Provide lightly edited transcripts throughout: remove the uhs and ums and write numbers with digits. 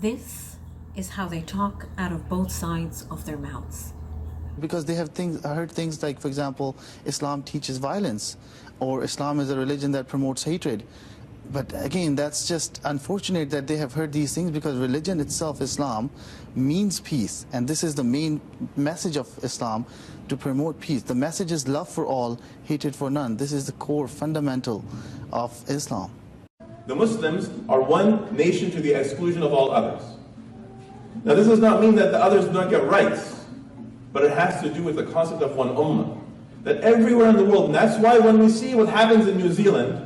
This is how they talk out of both sides of their mouths. Because they have heard things like, for example, Islam teaches violence, or Islam is a religion that promotes hatred. But again, that's just unfortunate that they have heard these things, because religion itself, Islam, means peace. And this is the main message of Islam, to promote peace. The message is love for all, hatred for none. This is the core fundamental of Islam. The Muslims are one nation to the exclusion of all others. Now, this does not mean that the others do not get rights, but it has to do with the concept of one ummah. That everywhere in the world, and that's why when we see what happens in New Zealand,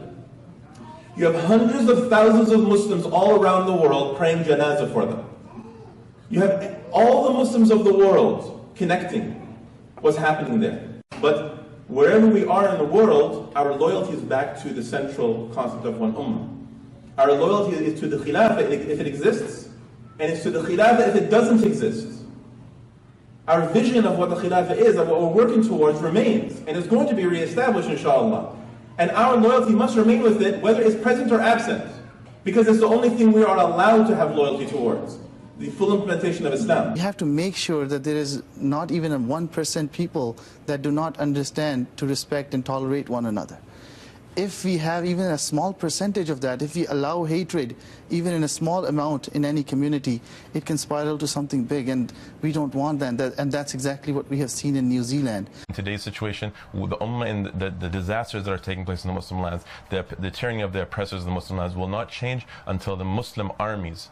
you have hundreds of thousands of Muslims all around the world praying janazah for them. You have all the Muslims of the world connecting what's happening there. But wherever we are in the world, our loyalty is back to the central concept of one ummah. Our loyalty is to the khilafah if it exists, and it's to the khilafah if it doesn't exist. Our vision of what the khilafah is, and what we're working towards, remains, and it's going to be reestablished, inshallah. And our loyalty must remain with it, whether it's present or absent, because it's the only thing we are allowed to have loyalty towards, the full implementation of Islam. You have to make sure that there is not even a 1% people that do not understand to respect and tolerate one another. If we have even a small percentage of that, if we allow hatred, even in a small amount in any community, it can spiral to something big, and we don't want that. And that's exactly what we have seen in New Zealand. In today's situation, the ummah and the disasters that are taking place in the Muslim lands, the tyranny of the oppressors in the Muslim lands will not change until the Muslim armies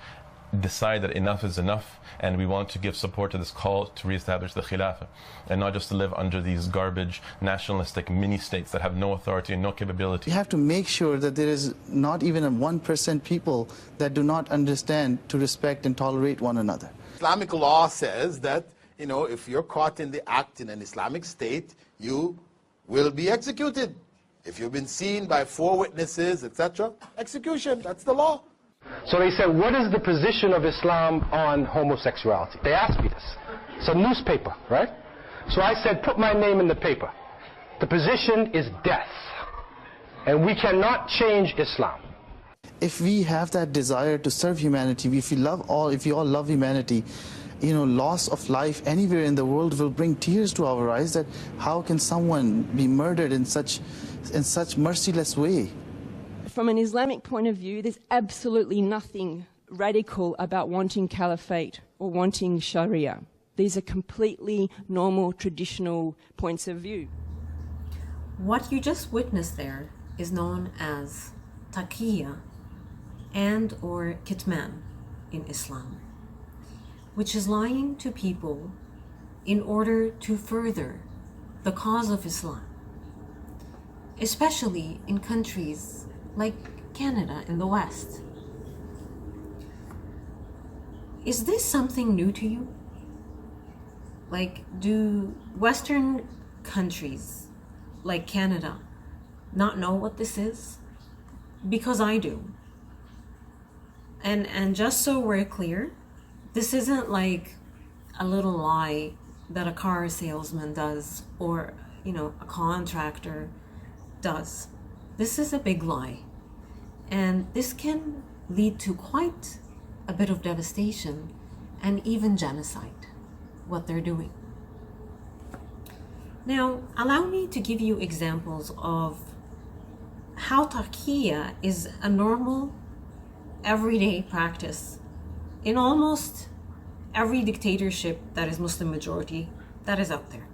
decide that enough is enough, and we want to give support to this call to reestablish the Khilafah, and not just to live under these garbage nationalistic mini-states that have no authority and no capability. You have to make sure that there is not even a 1% people that do not understand to respect and tolerate one another. Islamic law says that, if you're caught in the act in an Islamic state, you will be executed. If you've been seen by 4 witnesses, etc., execution, that's the law. So they said, what is the position of Islam on homosexuality? They asked me this. It's a newspaper, right? So I said, put my name in the paper. The position is death. And we cannot change Islam. If we have that desire to serve humanity, if we all love humanity, loss of life anywhere in the world will bring tears to our eyes, that how can someone be murdered in such merciless way? From an Islamic point of view, there's absolutely nothing radical about wanting caliphate or wanting Sharia. These are completely normal, traditional points of view. What you just witnessed there is known as taqiyya and or kitman in Islam, which is lying to people in order to further the cause of Islam, especially in countries like Canada in the West. Is this something new to you? Like, do Western countries like Canada not know what this is? Because I do. And just so we're clear, this isn't like a little lie that a car salesman does, or a contractor does. This is a big lie. And this can lead to quite a bit of devastation and even genocide, what they're doing. Now, allow me to give you examples of how taqiyya is a normal, everyday practice in almost every dictatorship that is Muslim majority that is out there.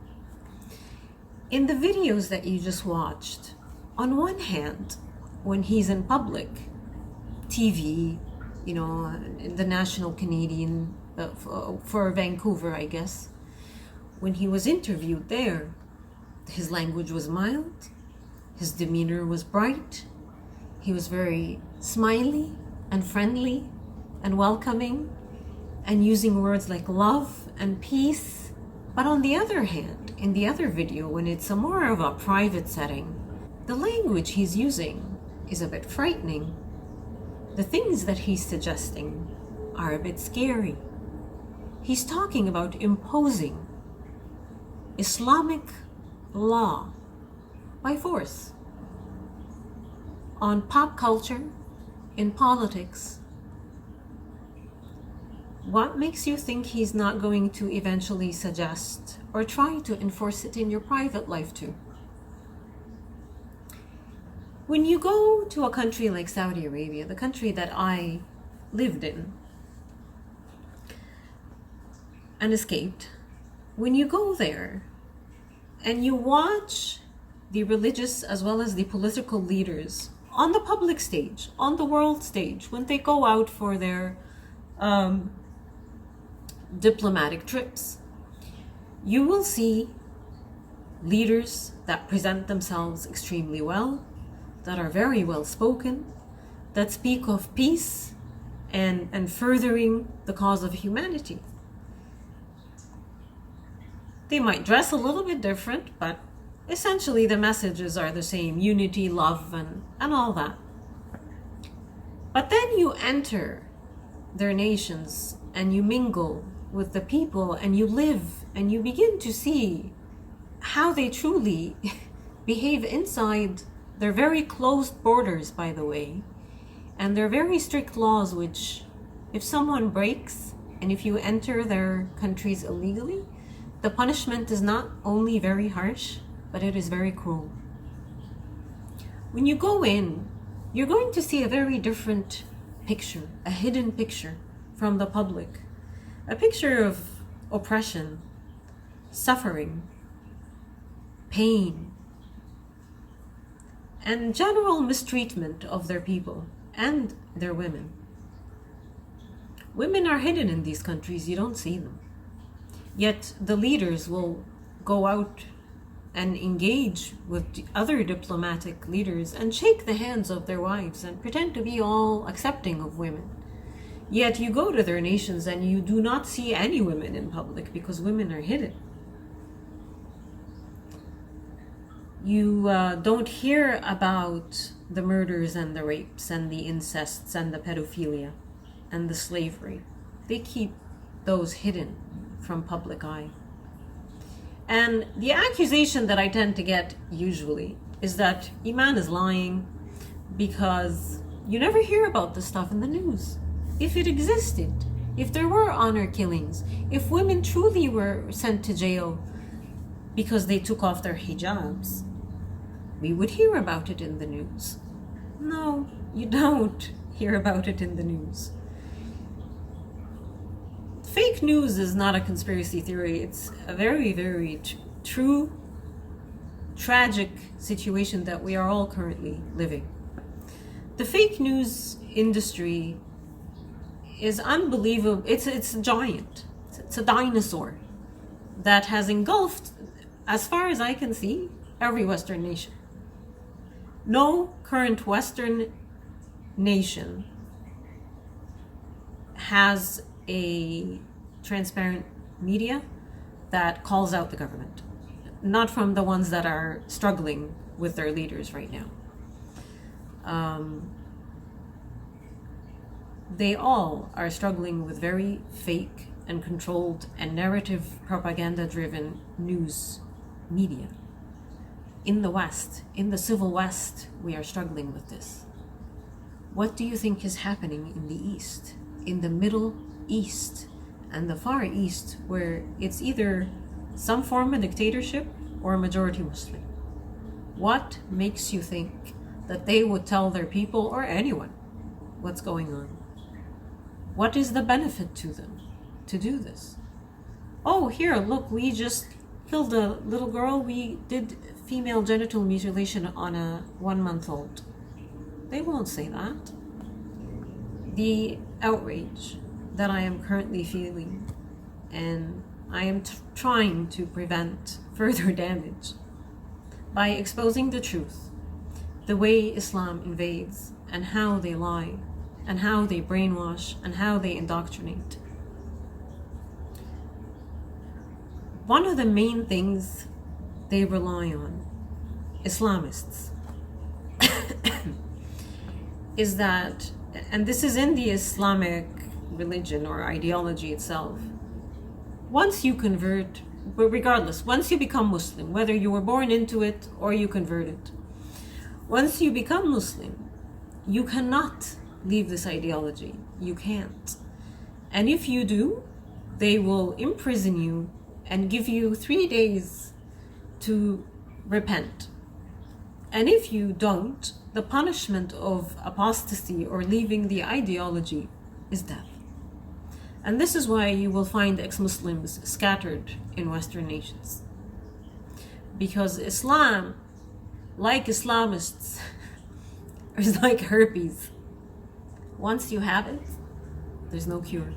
In the videos that you just watched, on one hand, when he's in public, TV, the National Canadian, for Vancouver, I guess, when he was interviewed there, his language was mild, his demeanor was bright, he was very smiley and friendly and welcoming, and using words like love and peace. But on the other hand, in the other video, when it's a more of a private setting, the language he's using is a bit frightening. The things that he's suggesting are a bit scary. He's talking about imposing Islamic law by force on pop culture, in politics. what makes you think he's not going to eventually suggest or try to enforce it in your private life too? When you go to a country like Saudi Arabia, the country that I lived in and escaped, when you go there and you watch the religious as well as the political leaders on the public stage, on the world stage, when they go out for their diplomatic trips, you will see leaders that present themselves extremely well, that are very well spoken, that speak of peace and furthering the cause of humanity. They might dress a little bit different, but essentially the messages are the same: unity, love, and all that. But then you enter their nations and you mingle with the people and you live and you begin to see how they truly behave inside their very closed borders, by the way, and their very strict laws, which if someone breaks and if you enter their countries illegally, the punishment is not only very harsh, but it is very cruel. When you go in, you're going to see a very different picture, a hidden picture from the public, a picture of oppression, suffering, pain, and general mistreatment of their people and their women. Women are hidden in these countries, you don't see them. Yet the leaders will go out and engage with other diplomatic leaders and shake the hands of their wives and pretend to be all accepting of women. Yet you go to their nations and you do not see any women in public because women are hidden. You don't hear about the murders and the rapes and the incests and the pedophilia and the slavery. They keep those hidden from public eye. And the accusation that I tend to get usually is that Iman is lying because you never hear about this stuff in the news. If it existed, if there were honor killings, if women truly were sent to jail because they took off their hijabs, we would hear about it in the news. No, you don't hear about it in the news. Fake news is not a conspiracy theory. It's a very, very true, tragic situation that we are all currently living. The fake news industry is unbelievable. It's a giant. It's a dinosaur that has engulfed, as far as I can see, every Western nation. No current Western nation has a transparent media that calls out the government. Not from the ones that are struggling with their leaders right now. They all are struggling with very fake and controlled and narrative propaganda-driven news media. In the West, in the civil West, we are struggling with this. What do you think is happening in the East, in the Middle East and the Far East, where it's either some form of dictatorship or a majority Muslim? What makes you think that they would tell their people or anyone what's going on? What is the benefit to them to do this? Oh, here, look, we just killed a little girl. We did female genital mutilation on a 1-month-old. They won't say that. The outrage that I am currently feeling, and I am trying to prevent further damage by exposing the truth, the way Islam invades and how they lie and how they brainwash and how they indoctrinate. One of the main things they rely on, Islamists, is that, and this is in the Islamic religion or ideology itself, once you convert, but regardless, once you become Muslim, whether you were born into it or you converted, once you become Muslim, you cannot leave this ideology. You can't. And if you do, they will imprison you and give you 3 days to repent. And if you don't, the punishment of apostasy or leaving the ideology is death. And this is why you will find ex-Muslims scattered in Western nations. Because Islam, like Islamists, is like herpes. Once you have it, there's no cure.